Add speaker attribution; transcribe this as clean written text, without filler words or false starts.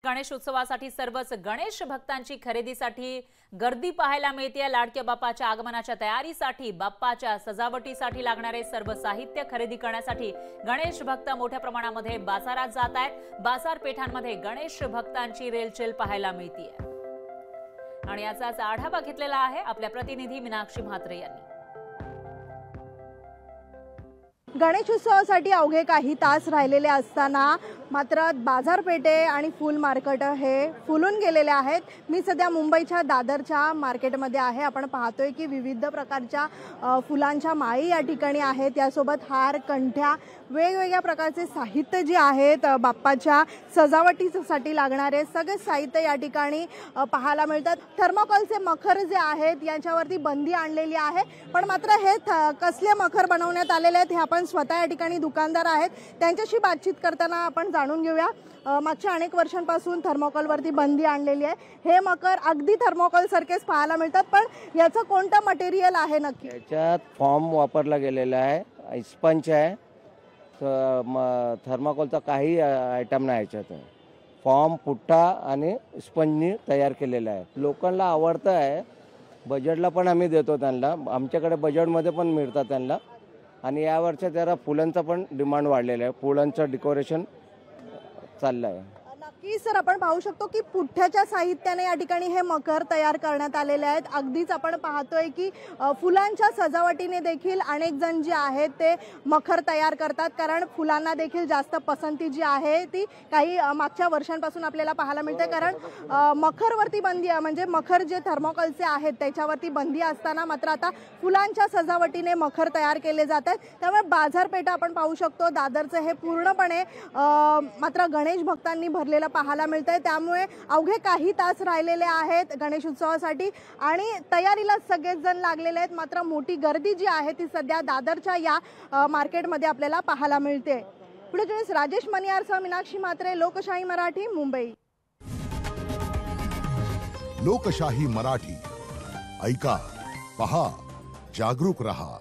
Speaker 1: गणेश उत्सवासाठी सर्वच गणेश भक्तांची खरेदीसाठी गर्दी पाहायला मिळते। लाडक्या बाप्पाच्या आगमनाच्या तयारीसाठी, बाप्पाच्या सजावटीसाठी लागणारे सर्व साहित्य खरेदी करण्यासाठी गणेश भक्त मोठ्या प्रमाणामध्ये बाजारात जात आहेत। बाजारपेठांमध्ये गणेश भक्तांची रेलचेल पाहायला मिळते आणि याचाच आढावा घेतलेला आहे आपल्या प्रतिनिधी मीनाक्षी म्हात्रे यांनी।
Speaker 2: गणेशोत्सवासाठी अवघे काही तास राहिलेले असताना मात्र बाजारपेठे आणि फूल मार्केट हे फुलून गेलेले आहेत। मी सध्या मुंबईच्या दादरच्या मार्केटमध्ये आहे। आपण पाहतोय की विविध प्रकारच्या फुलांच्या माळी या ठिकाणी आहेत, यासोबत हार, कंठ्या, वेगवेगळ्या प्रकारचे साहित्य जे आहेत बाप्पाच्या सजावटीसाठी लागणारे सगळे साहित्य या ठिकाणी पाहायला मिळतात। थर्माकोलचे मखर जे आहेत यांच्यावरती बंदी आणलेली आहे, पण मात्र हे कसले मखर बनवण्यात आलेले आहेत हे आपण स्वतः या ठिकाणी दुकानदार आहेत त्यांच्याशी बातचीत करताना आपण जाणून घेऊया। मागच्या अनेक वर्षांपासून थर्माकोलवरती बंदी आणलेली आहे। हे मकर अगदी थर्माकोल सारखेच पाहायला मिळतात, पण याचं कोणतं मटेरियल आहे नक्की?
Speaker 3: याच्यात फॉर्म वापरला गेलेला आहे, स्पंज आहे, थर्माकोलचा काही आयटम नाही याच्यात। फॉर्म, पुठ्ठा आणि स्पंजनी तयार केलेला आहे। लोकांना आवडतं आहे, बजेटला पण आम्ही देतो त्यांना, आमच्याकडे बजेटमध्ये पण मिळतात त्यांना। आणि या वर्षी जरा फुलांचा पण डिमांड वाढलेला आहे, फुलांचं डेकोरेशन चाललं आहे।
Speaker 2: नक्की सर, आपण पाहू शकतो की पुठ्ठ्याच्या साहित्याने या ठिकाणी हे मखर तयार करण्यात आलेले आहेत। अगदीच आपण पाहतोय की फुलांच्या सजावटीने देखील अनेक जण जे आहेत ते मखर तयार करतात, कारण फुलांना देखील जास्त पसंती जी आहे ती काही मागच्या वर्षांपासून आपल्याला पाहायला मिळते। कारण मखरवरती बंदी म्हणजे मखर जे थर्माकोलचे आहेत त्याच्यावरती बंदी असताना मात्र आता फुलांच्या सजावटीने मखर तयार केले जातात। त्यामुळे बाजारपेठ आपण पाहू शकतो दादरचं हे पूर्णपणे मात्र गणेश भक्तांनी भरलेलं पाहायला मिळतंय। त्यामुळे अवघे काही तास राहिलेले आहेत गणेश उत्सवासाठी आणि तयारीला सगळेच जण लागलेले आहेत। मात्र मोठी गर्दी जी आहे ती सध्या दादरच्या या मार्केटमध्ये आपल्याला पाहायला मिळते। पुढे जर्नलिस्ट राजेश मनियारसह मीनाक्षी म्हात्रे, लोकशाही मराठी, मुंबई।
Speaker 4: लोकशाही मराठी, ऐका, पहा, जागरूक रहा।